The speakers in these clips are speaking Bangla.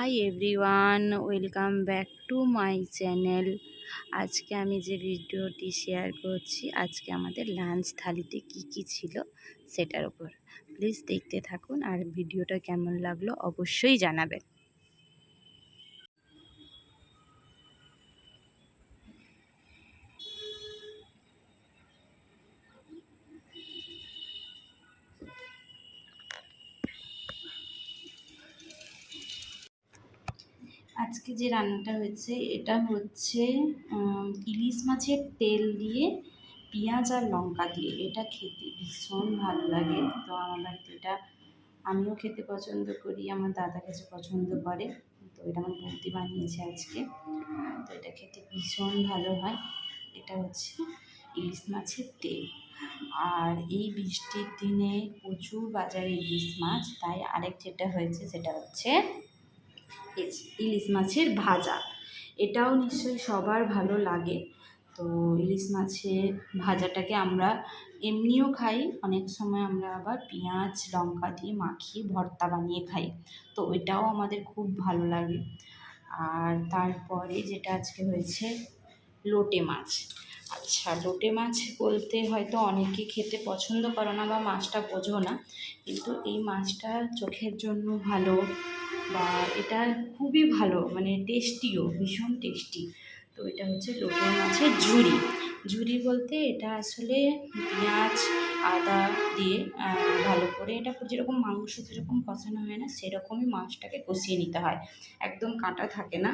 Hi everyone, welcome back to my channel. আজকে আমি যে ভিডিওটি শেয়ার করছি, আজকে আমাদের লাঞ্চ থালিতে কি কি ছিল সেটার উপর। প্লিজ দেখতে থাকুন, আর ভিডিওটা কেমন লাগলো অবশ্যই জানাবেন। আজকে যে রান্নাটা হয়েছে এটা হচ্ছে ইলিশ মাছের তেল দিয়ে পেঁয়াজ আর লঙ্কা দিয়ে। এটা খেতে ভীষণ ভালো লাগে। তো আমার বাড়িতে এটা আমিও খেতে পছন্দ করি, আমার দাদা কাছে পছন্দ করে। তো এটা আমার বৌদি বানিয়েছে আজকে। তো এটা খেতে ভীষণ ভালো হয়। এটা হচ্ছে ইলিশ মাছের তেল। আর এই বৃষ্টির দিনে প্রচুর বাজারে ইলিশ মাছ, তাই আরেক যেটা হয়েছে সেটা হচ্ছে ইলিশ মাছের ভাজা। এটাও নিশ্চয়ই সবার ভালো লাগে। তো ইলিশ মাছের ভাজাটাকে আমরা এমনিও খাই, অনেক সময় আমরা আবার পেঁয়াজ লঙ্কা দিয়ে মাখিয়ে ভর্তা বানিয়ে খাই। তো এটাও আমাদের খুব ভালো লাগে। আর তারপরে যেটা আজকে হয়েছে লোটে মাছ। আচ্ছা, লোটে মাছ বলতে হয়তো অনেকে খেতে পছন্দ করো না বা মাছটা বোঝো না, কিন্তু এই মাছটা চোখের জন্য ভালো, বা এটা খুবই ভালো, মানে টেস্টিও, ভীষণ টেস্টি। তো এটা হচ্ছে লোটে মাছের ঝুরি। ঝুরি বলতে এটা আসলে পেঁয়াজ আদা দিয়ে ভালো করে, এটা যেরকম মাংস যেরকম কষানো হয় না, সেরকমই মাছটাকে কষিয়ে নিতে হয়। একদম কাঁটা থাকে না,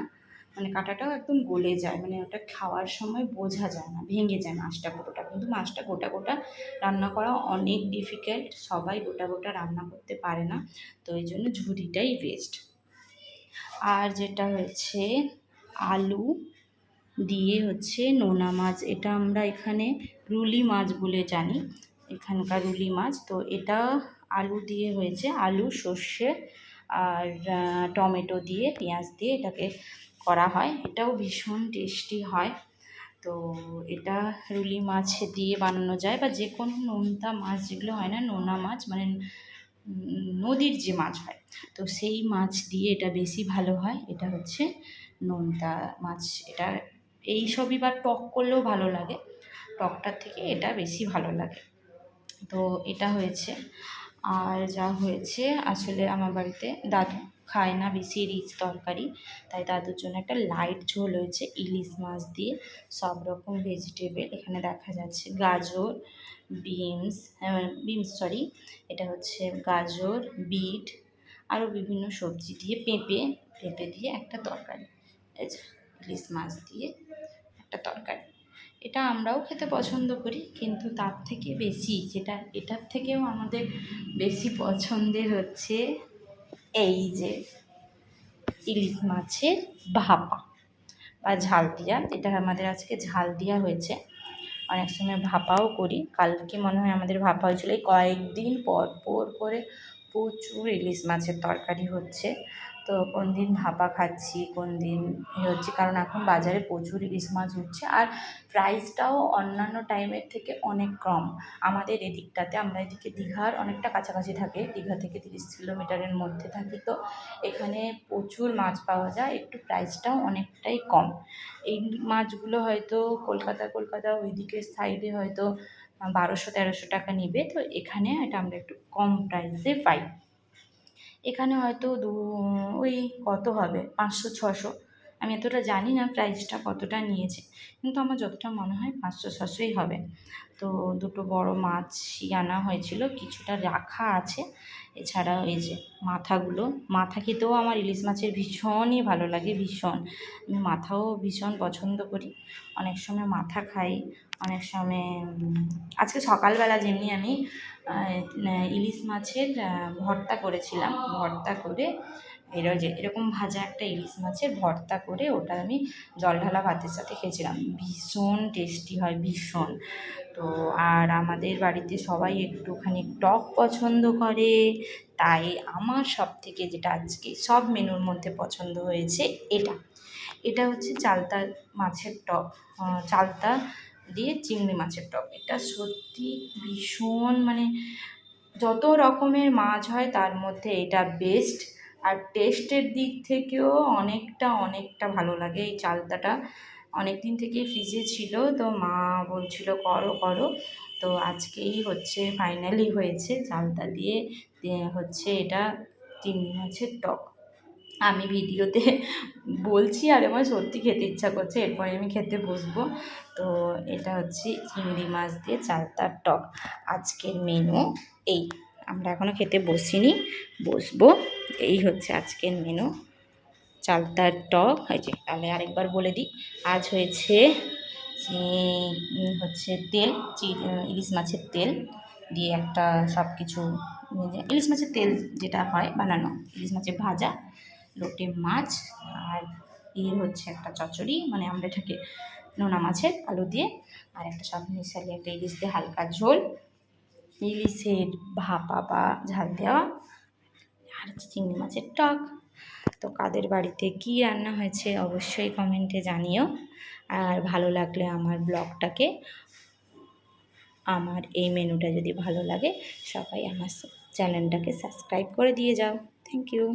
মানে কাঁটাটাও একদম গলে যায়, মানে ওটা খাওয়ার সময় বোঝা যায় না, ভেঙে যায় মাছটা পুরোটা। কিন্তু মাছটা গোটা গোটা রান্না করা অনেক ডিফিকাল্ট, সবাই গোটা গোটা রান্না করতে পারে না। তো এই জন্য ঝুরিটাই বেস্ট। আর যেটা হয়েছে আলু দিয়ে হচ্ছে নোনা মাছ, এটা আমরা এখানে রুলি মাছ বলে জানি, এখানকার রুলি মাছ। তো এটা আলু দিয়ে হয়েছে, আলু সর্ষে আর টমেটো দিয়ে পেঁয়াজ দিয়ে এটাকে করা হয়। এটাও ভীষণ টেস্টি হয়। তো এটা রুলি মাছ দিয়ে বানানো যায়, বা যে কোনো নোনতা মাছ যেগুলো হয় না, নোনা মাছ মানে নদীর যে মাছ হয়, তো সেই মাছ দিয়ে এটা বেশি ভালো হয়। এটা হচ্ছে নোনতা মাছ। এটা এই সবই বা টক করলেও ভালো লাগে, টকটার থেকে এটা বেশি ভালো লাগে। তো এটা হয়েছে। আর যা হয়েছে, আসলে আমার বাড়িতে দাদু খায় না বেশি রিচ তরকারি, তাই দাদুর জন্য একটা লাইট ঝোল হয়েছে ইলিশ মাছ দিয়ে। সব রকম ভেজিটেবল এখানে দেখা যাচ্ছে, গাজর, বিনস, সরি, এটা হচ্ছে গাজর, বিট, আরও বিভিন্ন সবজি দিয়ে, পেঁপে পেঁপে দিয়ে একটা তরকারি। এই যে ইলিশ মাছ দিয়ে একটা তরকারি। এটা আমরাও খেতে পছন্দ করি, কিন্তু তার থেকে বেশি, যেটা এটার থেকেও আমাদের বেশি পছন্দের হচ্ছে এই যে ইলিশ মাছের ভাপা বা ঝাল দিয়া। এটা আমাদের আজকে ঝাল দিয়া হয়েছে, অনেক সময় ভাপাও করি। কালকে মনে হয় আমাদের ভাপা হয়েছিল। এই কয়েকদিন পর পর করে প্রচুর ইলিশ মাছের তরকারি হচ্ছে। তো কোন দিন ভাপা খাচ্ছি, কোন দিন হচ্ছে, কারণ এখন বাজারে প্রচুর ইলিশ মাছ উঠছে, আর প্রাইসটাও অন্যান্য টাইমের থেকে অনেক কম আমাদের এদিকটাতে। আমরা এদিকে দীঘার অনেকটা কাছাকাছি থাকে, দীঘা থেকে 30 কিলোমিটারের মধ্যে থাকি। তো এখানে প্রচুর মাছ পাওয়া যায়, একটু প্রাইসটাও অনেকটাই কম। এই মাছগুলো হয়তো কলকাতা ওই দিকের সাইডে হয়তো 1200-1300 টাকা নিবে, তো এখানে এটা আমরা একটু কম প্রাইসে পাই। এখানে হয়তো ওই কত হবে, 500-600। আমি এতটা জানি না প্রাইসটা কতটা নিয়েছে, কিন্তু আমার যতটা মনে হয় 500-600ই হবে। তো দুটো বড় মাছই আনা হয়েছিল, কিছুটা রাখা আছে। এছাড়াও এই যে মাথাগুলো, মাথা খেতেও আমার ইলিশ মাছের ভীষণই ভালো লাগে, ভীষণ। আমি মাথাও ভীষণ পছন্দ করি, অনেক সময় মাথা খাই, অনেক সময় আজকে সকালবেলা যেমনি আমি ইলিশ মাছের ভর্তা করেছিলাম, ভর্তা করে এরকম ভাজা একটা ইলিশ মাছের ভর্তা করে ওটা আমি জল ঢালা ভাতের সাথে খেয়েছিলাম। ভীষণ টেস্টি হয়, ভীষণ। তো আর আমাদের বাড়িতে সবাই একটুখানি টক পছন্দ করে, তাই আমার সব থেকে যেটা আজকে সব মেনুর মধ্যে পছন্দ হয়েছে এটা। এটা হচ্ছে চালতা মাছের টক, চালতা দিয়ে চিংড়ি মাছের টক। এটা সত্যি ভীষণ, মানে যত রকমের মাছ হয় তার মধ্যে এটা বেস্ট। আর টেস্টের দিক থেকেও অনেকটা ভালো লাগে। এই চালতাটা অনেক দিন থেকেই ফ্রিজে ছিল, তো মা বলছিল করো করো, তো আজকেই হচ্ছে ফাইনালি হয়েছে চালতা দিয়ে হচ্ছে এটা চিংড়ি মাছের টক। আমি ভিডিওতে বলছি আর আমার সত্যি খেতে ইচ্ছা করছে, এরপরে আমি খেতে বসবো। তো এটা হচ্ছে চিংড়ি মাছ দিয়ে চালতার টক আজকের মেনু। এই আমরা এখনও খেতে বসিনি, বসবো। এই হচ্ছে আজকের মেনু, চালতার টক। এই যে তাহলে আরেকবার বলে দিই, আজ হয়েছে হচ্ছে তেল, ইলিশ মাছের তেল দিয়ে একটা সব কিছু, ইলিশ মাছের তেল যেটা হয় বানানো, ইলিশ মাছের ভাজা, লোটে মাছ, আর হচ্ছে একটা চচ্চড়ি, মানে আমরা এটাকে নোনা মাছের আলু দিয়ে, আর একটা সব মিশালি একটা ইলিশ দিয়ে হালকা ঝোল, ইলিশের ভাপা বা ঝাল দেওয়া, আর হচ্ছে চিংড়ি মাছের টক। তো কাদের বাড়িতে কী রান্না হয়েছে অবশ্যই কমেন্টে জানিও। আর ভালো লাগলে আমার ব্লগটাকে, আমার এই মেনুটা যদি ভালো লাগে সবাই আমার চ্যানেলটাকে সাবস্ক্রাইব করে দিয়ে যাও। Thank you.